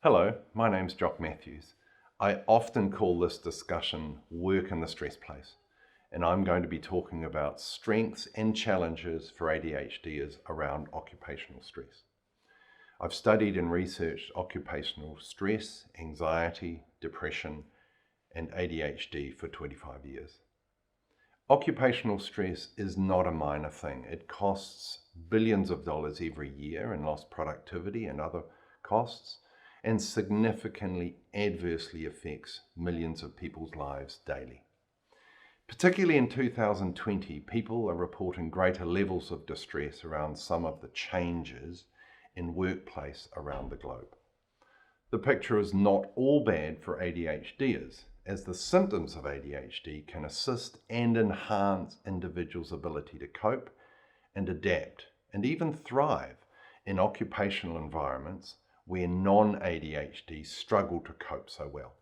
Hello, my name's Jock Matthews. I often call this discussion Work in the Stress Place, and I'm going to be talking about strengths and challenges for ADHDers around occupational stress. I've studied and researched occupational stress, anxiety, depression, and ADHD for 25 years. Occupational stress is not a minor thing. It costs billions of dollars every year in lost productivity and other costs, and significantly adversely affects millions of people's lives daily. Particularly in 2020, people are reporting greater levels of distress around some of the changes in workplace around the globe. The picture is not all bad for ADHDers, as the symptoms of ADHD can assist and enhance individuals' ability to cope and adapt and even thrive in occupational environments where non-ADHD struggle to cope so well.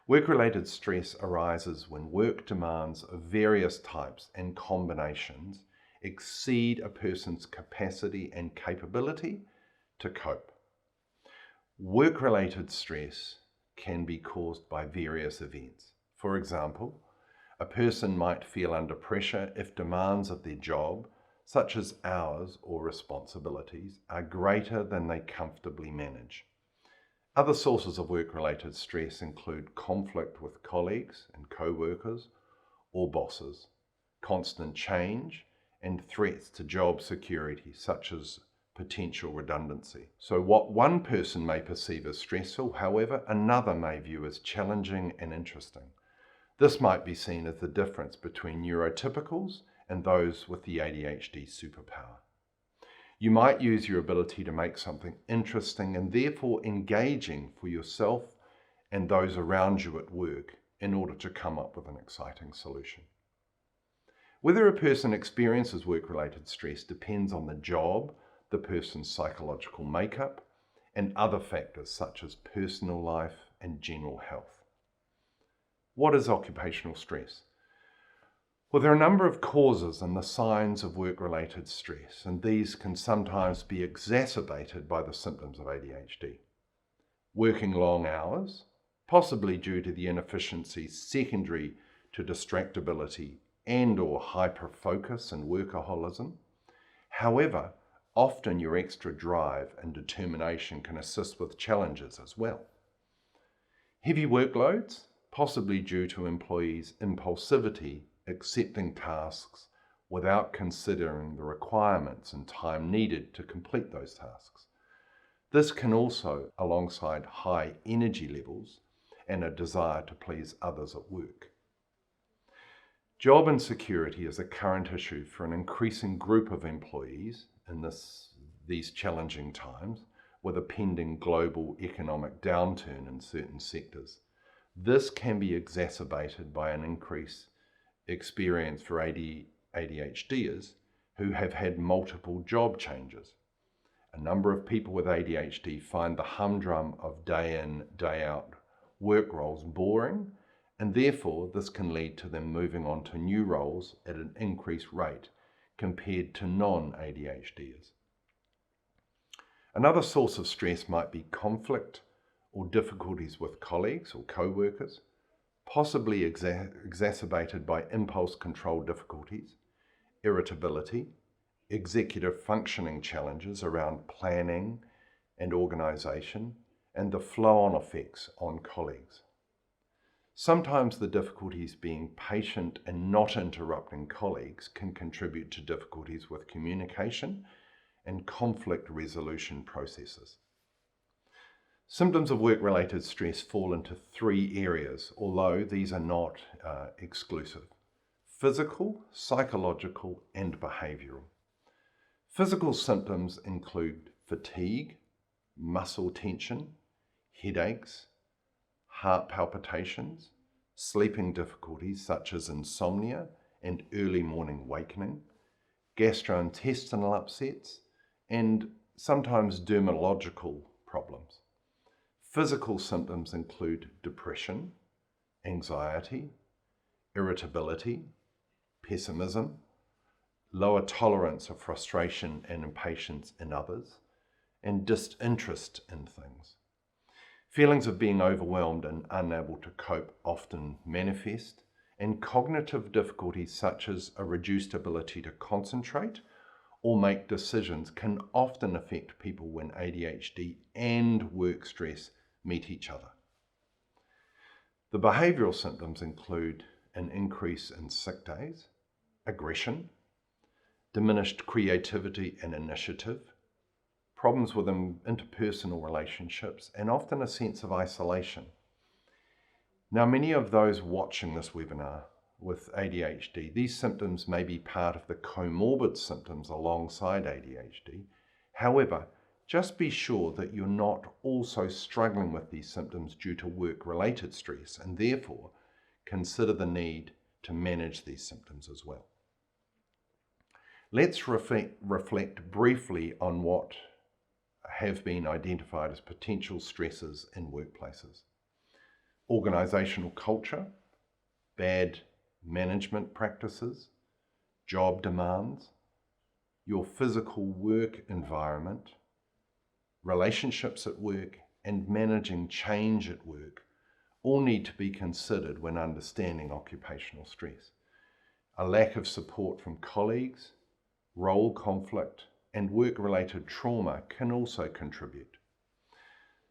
Work-related stress arises when work demands of various types and combinations exceed a person's capacity and capability to cope. Work-related stress can be caused by various events. For example, a person might feel under pressure if demands of their job, such as hours or responsibilities, are greater than they comfortably manage. Other sources of work-related stress include conflict with colleagues and co-workers or bosses, constant change, and threats to job security, such as potential redundancy. So what one person may perceive as stressful, however, another may view as challenging and interesting. This might be seen as the difference between neurotypicals and those with the ADHD superpower. You might use your ability to make something interesting and therefore engaging for yourself and those around you at work in order to come up with an exciting solution. Whether a person experiences work-related stress depends on the job, the person's psychological makeup, and other factors such as personal life and general health. What is occupational stress? Well, there are a number of causes and the signs of work-related stress, and these can sometimes be exacerbated by the symptoms of ADHD. Working long hours, possibly due to the inefficiencies secondary to distractibility and/or hyper-focus and workaholism. However, often your extra drive and determination can assist with challenges as well. Heavy workloads, possibly due to employees' impulsivity, accepting tasks without considering the requirements and time needed to complete those tasks. This can also, alongside high energy levels and a desire to please others at work. Job insecurity is a current issue for an increasing group of employees in these challenging times with a pending global economic downturn in certain sectors. This can be exacerbated by an increased experience for ADHDers who have had multiple job changes. A number of people with ADHD find the humdrum of day in, day out work roles boring, and therefore this can lead to them moving on to new roles at an increased rate compared to non-ADHDers. Another source of stress might be conflict or difficulties with colleagues or co-workers, possibly exacerbated by impulse control difficulties, irritability, executive functioning challenges around planning and organization, and the flow-on effects on colleagues. Sometimes the difficulties being patient and not interrupting colleagues can contribute to difficulties with communication and conflict resolution processes. Symptoms of work-related stress fall into three areas, although these are not exclusive: physical, psychological, and behavioral. Physical symptoms include fatigue, muscle tension, headaches, heart palpitations, sleeping difficulties such as insomnia and early morning wakening, gastrointestinal upsets, and sometimes dermatological problems. Physical symptoms include depression, anxiety, irritability, pessimism, lower tolerance of frustration and impatience in others, and disinterest in things. Feelings of being overwhelmed and unable to cope often manifest, and cognitive difficulties such as a reduced ability to concentrate or make decisions can often affect people when ADHD and work stress meet each other. The behavioural symptoms include an increase in sick days, aggression, diminished creativity and initiative, problems with interpersonal relationships, and often a sense of isolation. Now, many of those watching this webinar with ADHD, these symptoms may be part of the comorbid symptoms alongside ADHD. However, just be sure that you're not also struggling with these symptoms due to work-related stress, and therefore consider the need to manage these symptoms as well. Let's reflect briefly on what have been identified as potential stressors in workplaces. Organisational culture, bad management practices, job demands, your physical work environment, relationships at work, and managing change at work all need to be considered when understanding occupational stress. A lack of support from colleagues, role conflict, and work-related trauma can also contribute.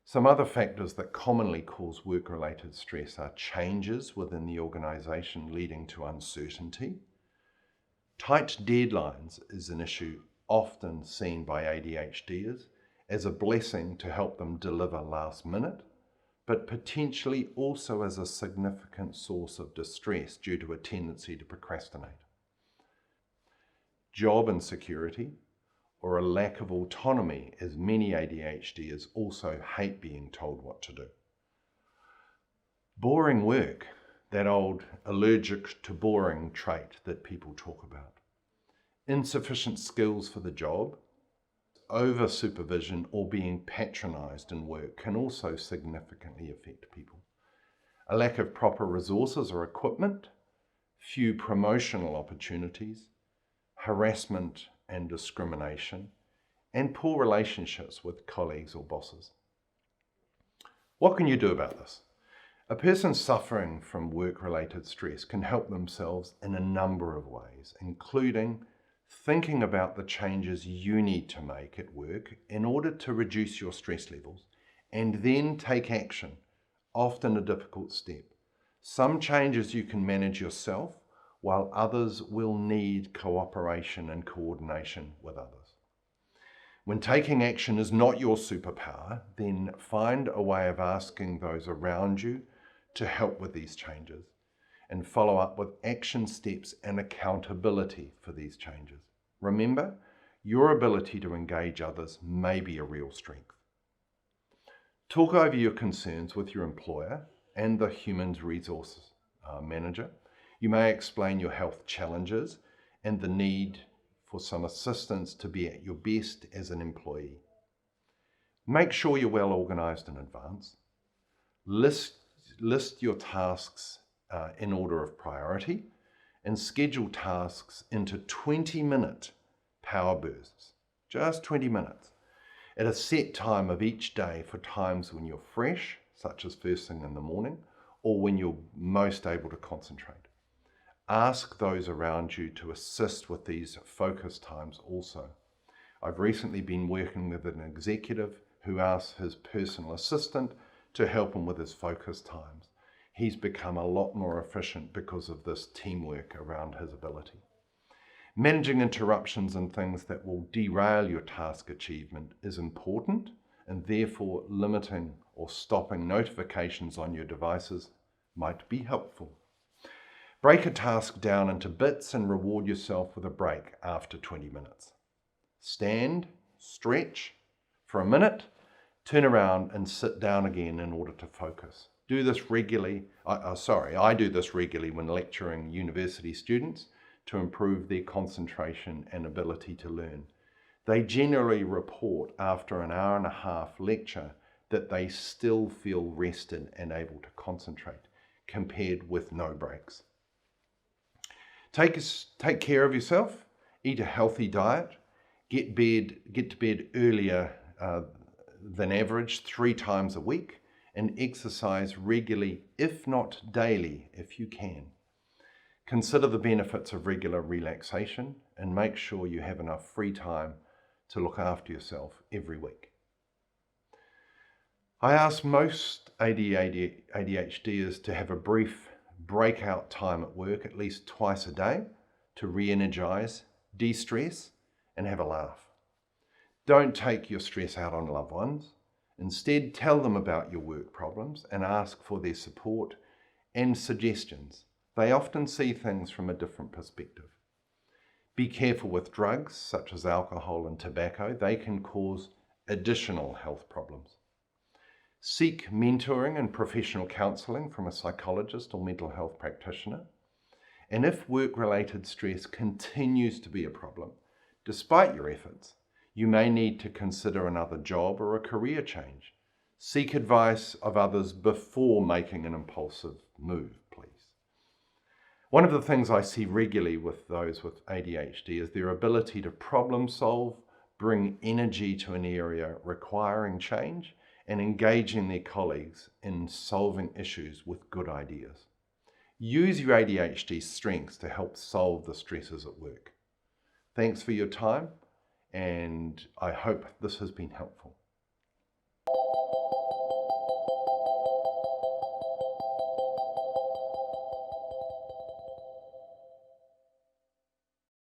Some other factors that commonly cause work-related stress are changes within the organisation leading to uncertainty. Tight deadlines is an issue often seen by ADHDers as a blessing to help them deliver last minute, but potentially also as a significant source of distress due to a tendency to procrastinate. Job insecurity, or a lack of autonomy, as many ADHDers also hate being told what to do. Boring work, that old allergic to boring trait that people talk about. Insufficient skills for the job, over supervision, or being patronised in work can also significantly affect people. A lack of proper resources or equipment, few promotional opportunities, harassment and discrimination, and poor relationships with colleagues or bosses. What can you do about this? A person suffering from work-related stress can help themselves in a number of ways, including thinking about the changes you need to make at work in order to reduce your stress levels, and then take action, often a difficult step. Some changes you can manage yourself, while others will need cooperation and coordination with others. When taking action is not your superpower, then find a way of asking those around you to help with these changes, and follow up with action steps and accountability for these changes. Remember, your ability to engage others may be a real strength. Talk over your concerns with your employer and the human resources manager. You may explain your health challenges and the need for some assistance to be at your best as an employee. Make sure you're well organised in advance. List your tasks in order of priority, and schedule tasks into 20-minute power bursts, just 20 minutes, at a set time of each day for times when you're fresh, such as first thing in the morning, or when you're most able to concentrate. Ask those around you to assist with these focus times also. I've recently been working with an executive who asked his personal assistant to help him with his focus times. He's become a lot more efficient because of this teamwork around his ability. Managing interruptions and things that will derail your task achievement is important, and therefore limiting or stopping notifications on your devices might be helpful. Break a task down into bits and reward yourself with a break after 20 minutes. Stand, stretch for a minute, turn around and sit down again in order to focus. Do this regularly. I do this regularly when lecturing university students to improve their concentration and ability to learn. They generally report after an hour and a half lecture that they still feel rested and able to concentrate, compared with no breaks. Take care of yourself, eat a healthy diet, get to bed earlier than average 3 times a week, and exercise regularly, if not daily, if you can. Consider the benefits of regular relaxation and make sure you have enough free time to look after yourself every week. I ask most ADHDers to have a brief breakout time at work at least twice a day to re-energize, de-stress, and have a laugh. Don't take your stress out on loved ones. Instead, tell them about your work problems and ask for their support and suggestions. They often see things from a different perspective. Be careful with drugs such as alcohol and tobacco. They can cause additional health problems. Seek mentoring and professional counselling from a psychologist or mental health practitioner. And if work-related stress continues to be a problem, despite your efforts, you may need to consider another job or a career change. Seek advice of others before making an impulsive move, please. One of the things I see regularly with those with ADHD is their ability to problem solve, bring energy to an area requiring change, and engaging their colleagues in solving issues with good ideas. Use your ADHD strengths to help solve the stresses at work. Thanks for your time, and I hope this has been helpful.